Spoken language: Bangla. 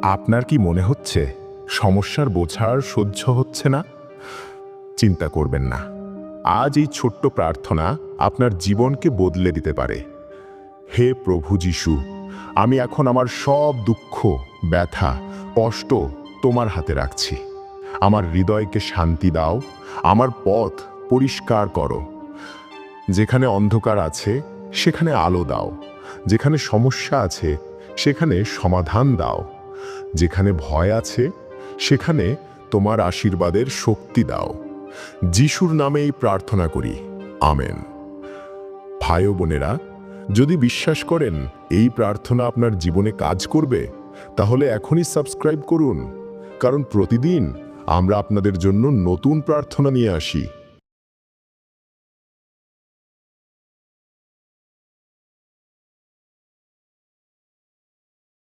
আপনার কি মনে হচ্ছে সমস্যার বোঝা আর সহ্য হচ্ছে না? চিন্তা করবেন না। আজ এই ছোট্ট প্রার্থনা আপনার জীবনকে বদলে দিতে পারে। হে প্রভু যিশু, আমি এখন আমার সব দুঃখ, ব্যথা, কষ্ট তোমার হাতে রাখছি। আমার হৃদয়কে শান্তি দাও, আমার পথ পরিষ্কার করো। যেখানে অন্ধকার আছে সেখানে আলো দাও, যেখানে সমস্যা আছে সেখানে সমাধান দাও, যেখানে ভয় আছে সেখানে তোমার আশীর্বাদের শক্তি দাও। যিশুর নামেই প্রার্থনা করি, আমেন। ভাই ও বোনেরা, যদি বিশ্বাস করেন এই প্রার্থনা আপনার জীবনে কাজ করবে, তাহলে এখনই সাবস্ক্রাইব করুন, কারণ প্রতিদিন আমরা আপনাদের জন্য নতুন প্রার্থনা নিয়ে আসি।